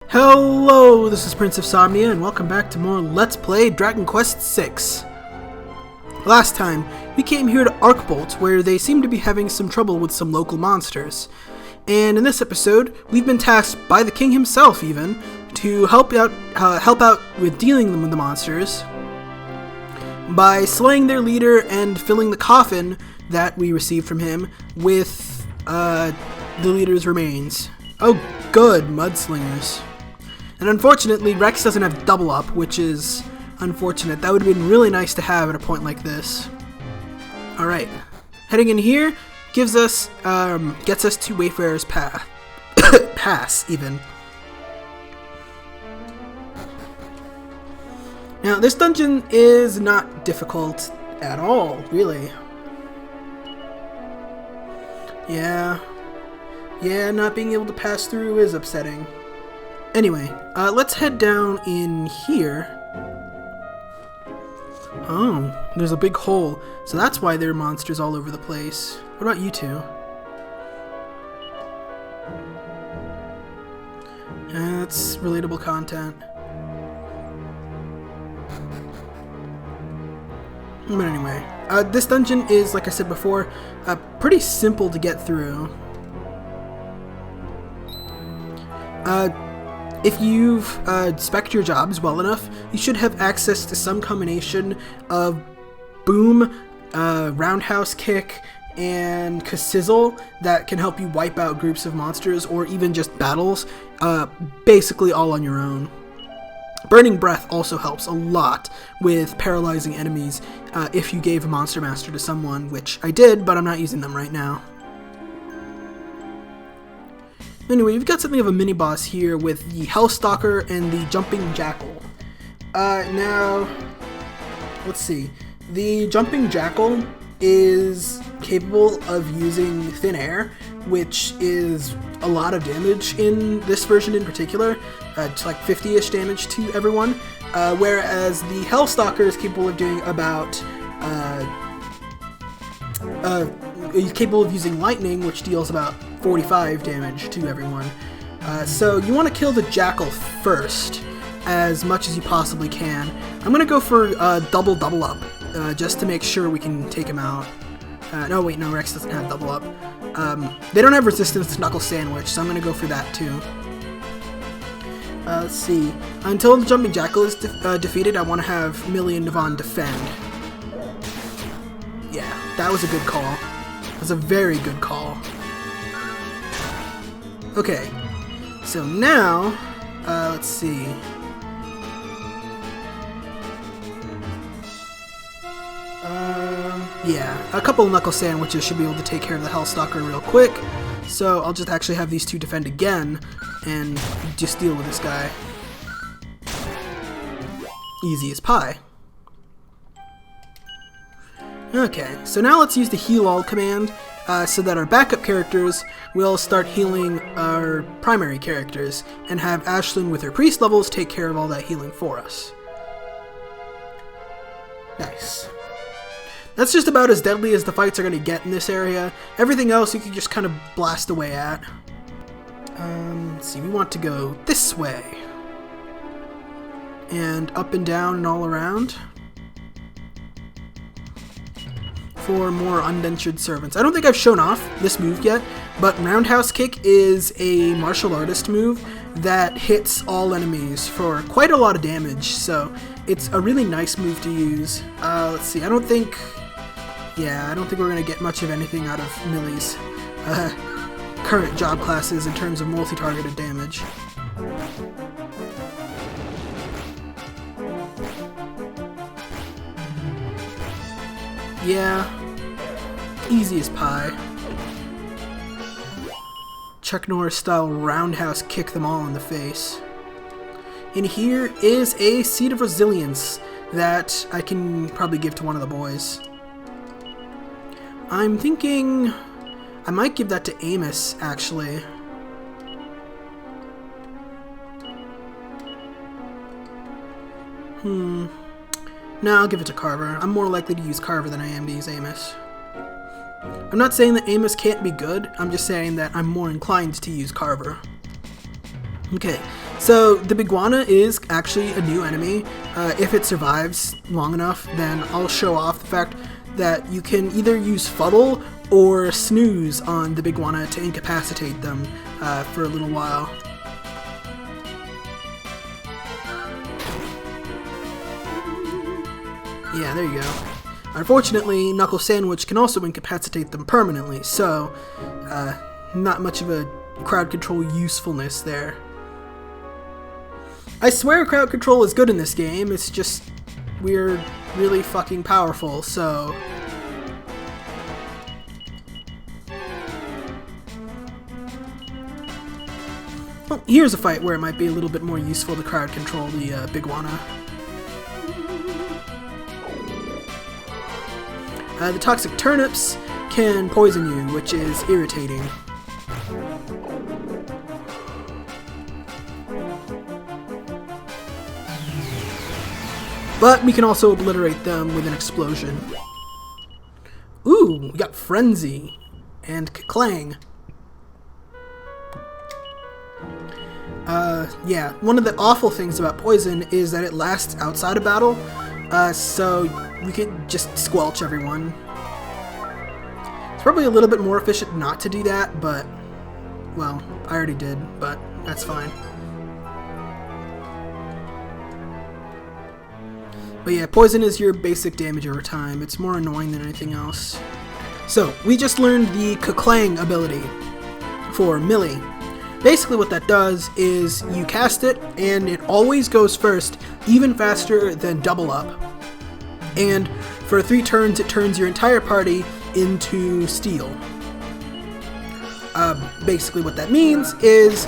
Hello, this is Prince of Somnia, and welcome back to more Let's Play Dragon Quest VI. Last time, we came here to Arkbolt, where they seem to be having some trouble with some local monsters. And in this episode, we've been tasked by the king himself, even, to help out with dealing with the monsters by slaying their leader and filling the coffin that we received from him with the leader's remains. Oh, good, mudslingers. And unfortunately, Rex doesn't have double up, which is unfortunate. That would have been really nice to have at a point like this. Alright. Heading in here gets us to Wayfarer's Path. Pass, even. Now, this dungeon is not difficult at all, really. Yeah, not being able to pass through is upsetting. Anyway, let's head down in here. Oh, there's a big hole, so that's why there are monsters all over the place. What about you two? That's relatable content. But anyway, this dungeon is, like I said before, pretty simple to get through. If you've spec'd your jobs well enough, you should have access to some combination of boom, roundhouse kick, and sizzle that can help you wipe out groups of monsters or even just battles, basically all on your own. Burning Breath also helps a lot with paralyzing enemies if you gave a Monster Master to someone, which I did, but I'm not using them right now. Anyway, we've got something of a mini-boss here with the Hellstalker and the Jumping Jackal. Now, let's see. The Jumping Jackal is capable of using thin air, which is a lot of damage in this version in particular. It's like 50-ish damage to everyone, whereas the Hellstalker is capable of doing about he's capable of using lightning, which deals about 45 damage to everyone. So you want to kill the Jackal first, as much as you possibly can. I'm gonna go for double up, just to make sure we can take him out. No, wait, no, Rex doesn't have double up. They don't have resistance to Knuckle Sandwich, so I'm gonna go for that too. Let's see. Until the Jumping Jackal is defeated, I want to have Millie and Devon defend. Yeah, that was a good call. That was a very good call. Okay, so now, let's see. Yeah, a couple of Knuckle Sandwiches should be able to take care of the Hellstalker real quick. So I'll just actually have these two defend again and just deal with this guy. Easy as pie. Okay, so now let's use the Heal All command so that our backup characters will start healing our primary characters and have Ashlyn with her priest levels take care of all that healing for us. Nice. That's just about as deadly as the fights are going to get in this area. Everything else you can just kind of blast away at. Let's see, we want to go this way. And up and down and all around. For more undentured servants. I don't think I've shown off this move yet, but Roundhouse Kick is a martial artist move that hits all enemies for quite a lot of damage, so it's a really nice move to use. Let's see, I don't think we're going to get much of anything out of Millie's current job classes in terms of multi-targeted damage. Yeah, easy as pie. Chuck Norris style roundhouse kick them all in the face. In here is a Seed of Resilience that I can probably give to one of the boys. I'm thinking I might give that to Amos, actually. No, I'll give it to Carver. I'm more likely to use Carver than I am to use Amos. I'm not saying that Amos can't be good, I'm just saying that I'm more inclined to use Carver. Okay, so the Biguana is actually a new enemy. If it survives long enough, then I'll show off the fact that you can either use Fuddle or Snooze on the Biguana to incapacitate them for a little while. Yeah, there you go. Unfortunately, Knuckle Sandwich can also incapacitate them permanently, so not much of a crowd control usefulness there. I swear crowd control is good in this game, it's just we're really fucking powerful, so... Well, here's a fight where it might be a little bit more useful to crowd control the Biguana. The toxic turnips can poison you, which is irritating. But we can also obliterate them with an explosion. Ooh, we got Frenzy and Clang. Yeah, one of the awful things about poison is that it lasts outside of battle, so we could just squelch everyone. It's probably a little bit more efficient not to do that, but, well, I already did, but that's fine. But yeah, poison is your basic damage over time. It's more annoying than anything else. So, we just learned the Clang ability for Millie. Basically what that does is you cast it, and it always goes first, even faster than Double Up. And for 3 turns, it turns your entire party into steel. Basically what that means is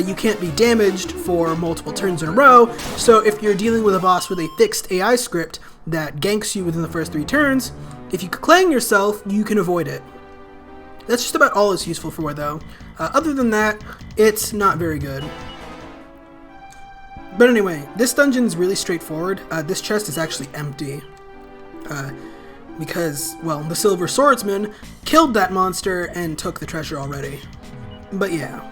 you can't be damaged for multiple turns in a row, so if you're dealing with a boss with a fixed AI script that ganks you within the first 3 turns, if you clang yourself, you can avoid it. That's just about all it's useful for, though. Other than that, it's not very good. But anyway, this dungeon's really straightforward. This chest is actually empty. Because, well, the Silver Swordsman killed that monster and took the treasure already. But yeah.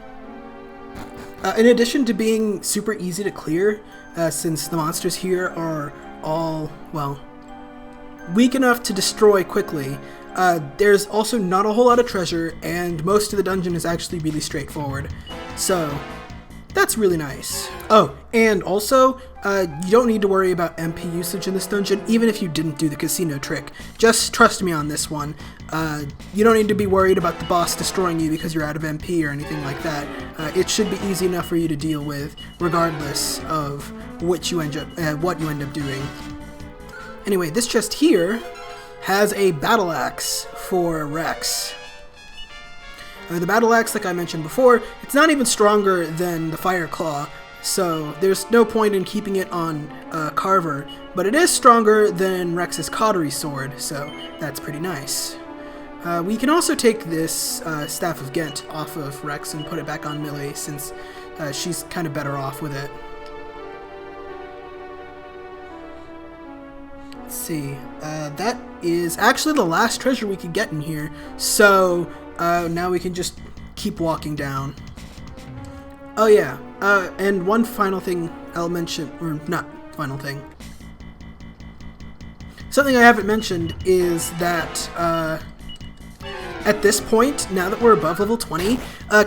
In addition to being super easy to clear, since the monsters here are all, well, weak enough to destroy quickly, there's also not a whole lot of treasure, and most of the dungeon is actually really straightforward. So, that's really nice. Oh, and also, you don't need to worry about MP usage in this dungeon, even if you didn't do the casino trick. Just trust me on this one. You don't need to be worried about the boss destroying you because you're out of MP or anything like that. It should be easy enough for you to deal with, regardless of what you end up doing. Anyway, this chest here has a battle axe for Rex. The battle axe, like I mentioned before, it's not even stronger than the fire claw, so there's no point in keeping it on Carver, but it is stronger than Rex's cautery sword, so that's pretty nice. We can also take this Staff of Ghent off of Rex and put it back on Millie, since she's kind of better off with it. Let's see, that is actually the last treasure we could get in here, so now we can just keep walking down. Oh yeah, and one final thing I'll mention, or not final thing. Something I haven't mentioned is that at this point, now that we're above level 20,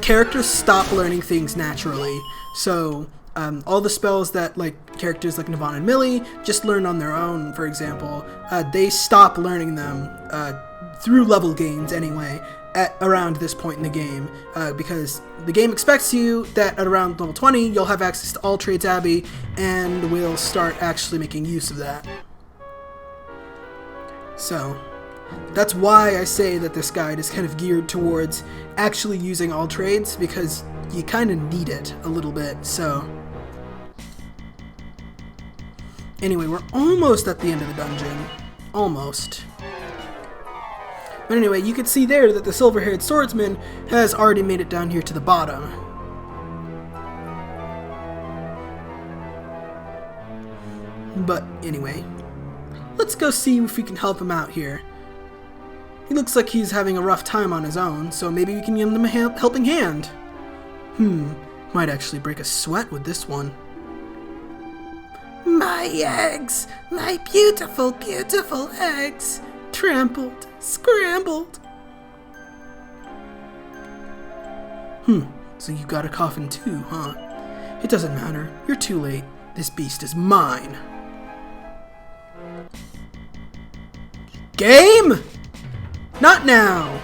characters stop learning things naturally. So all the spells that characters like Navon and Millie just learn on their own, for example, they stop learning them through level gains anyway, at around this point in the game, because the game expects you that at around level 20 you'll have access to all trades Abbey, and we'll start actually making use of that. So that's why I say that this guide is kind of geared towards actually using all trades, because you kind of need it a little bit. So anyway, we're almost at the end of the dungeon. Almost. But anyway, you can see there that the silver-haired swordsman has already made it down here to the bottom. But anyway, let's go see if we can help him out here. He looks like he's having a rough time on his own, so maybe we can give him a helping hand. Might actually break a sweat with this one. My eggs! My beautiful, beautiful eggs! Trampled, scrambled. So you got a coffin too, huh? It doesn't matter. You're too late. This beast is mine. Game? Not now!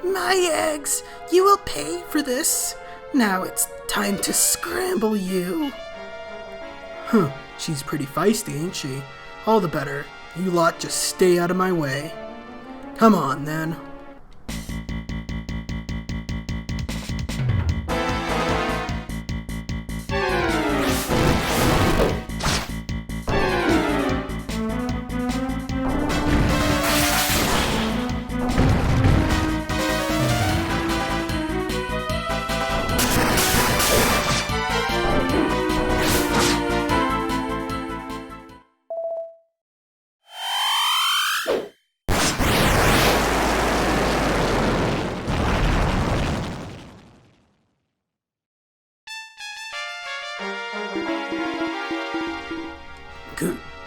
My eggs! You will pay for this. Now it's time to scramble you. She's pretty feisty, ain't she? All the better. You lot just stay out of my way. Come on, then.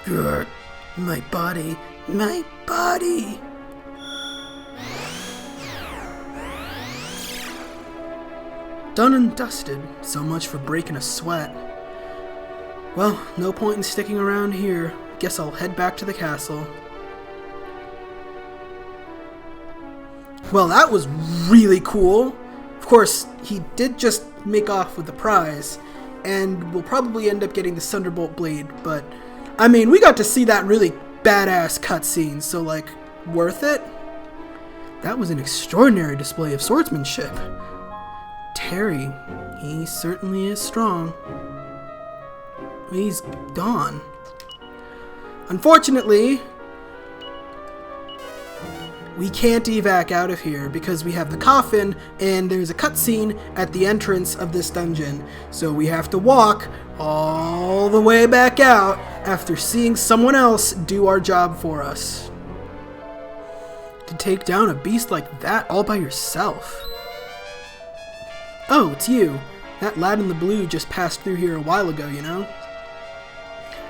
Grr. My body. My body. Done and dusted. So much for breaking a sweat. Well, no point in sticking around here. Guess I'll head back to the castle. Well, that was really cool. Of course, he did just make off with the prize, and we'll probably end up getting the Thunderbolt Blade, but I mean, we got to see that really badass cutscene, so like, worth it? That was an extraordinary display of swordsmanship. Terry, he certainly is strong. He's gone. Unfortunately, we can't evac out of here because we have the coffin and there's a cutscene at the entrance of this dungeon. So we have to walk all the way back out after seeing someone else do our job for us. To take down a beast like that all by yourself. Oh, it's you. That lad in the blue just passed through here a while ago, you know?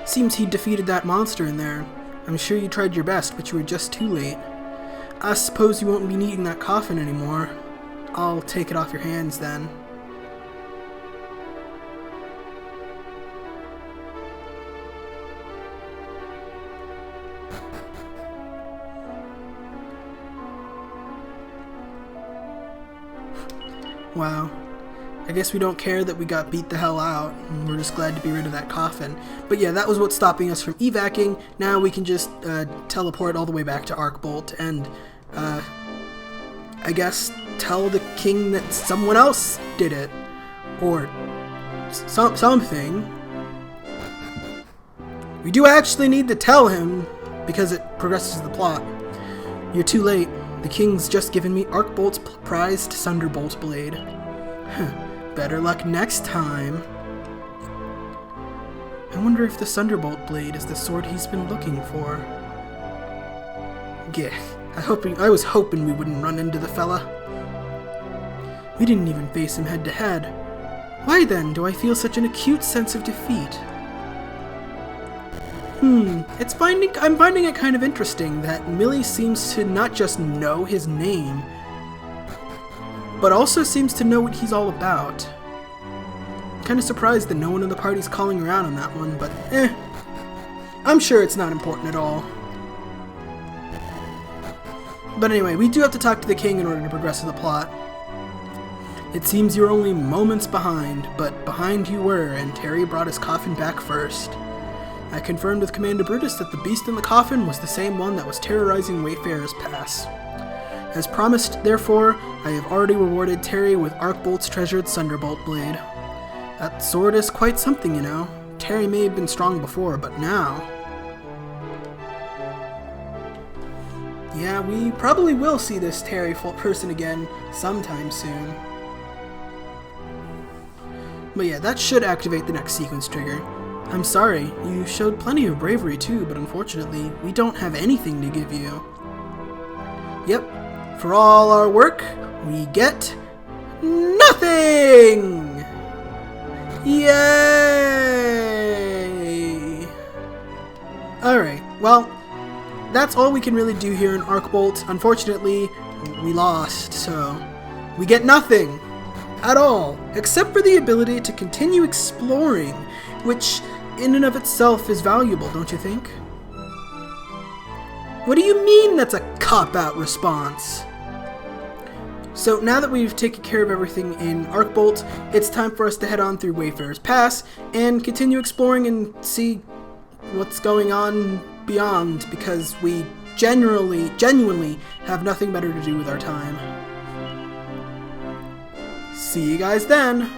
Seems he defeated that monster in there. I'm sure you tried your best, but you were just too late. I suppose you won't be needing that coffin anymore. I'll take it off your hands then. Wow. I guess we don't care that we got beat the hell out, and we're just glad to be rid of that coffin. But yeah, that was what's stopping us from evacing. Now we can just teleport all the way back to Arkbolt and, I guess, tell the king that someone else did it. Or something. We do actually need to tell him, because it progresses the plot. You're too late. The king's just given me Arkbolt's prized Thunderbolt Blade. Better luck next time. I wonder if the Thunderbolt Blade is the sword he's been looking for. Yeah, I was hoping we wouldn't run into the fella. We didn't even face him head to head. Why then do I feel such an acute sense of defeat? I'm finding it kind of interesting that Millie seems to not just know his name, but also seems to know what he's all about. Kind of surprised that no one in the party's calling around on that one, but I'm sure it's not important at all. But anyway, we do have to talk to the king in order to progress the plot. It seems you're only moments behind, but behind you were, and Terry brought his coffin back first. I confirmed with Commander Brutus that the beast in the coffin was the same one that was terrorizing Wayfarer's Pass. As promised, therefore, I have already rewarded Terry with Arkbolt's treasured Thunderbolt Blade. That sword is quite something, you know. Terry may have been strong before, but now... Yeah, we probably will see this Terry person again sometime soon. But yeah, that should activate the next sequence trigger. I'm sorry, you showed plenty of bravery too, but unfortunately, we don't have anything to give you. Yep, for all our work, we get nothing! Yay! Alright, well, that's all we can really do here in Arkbolt. Unfortunately, we lost, so we get nothing at all, except for the ability to continue exploring, which in and of itself is valuable, don't you think? What do you mean that's a cop-out response? So now that we've taken care of everything in Arkbolt, it's time for us to head on through Wayfarer's Pass and continue exploring and see what's going on beyond, because we genuinely have nothing better to do with our time. See you guys then!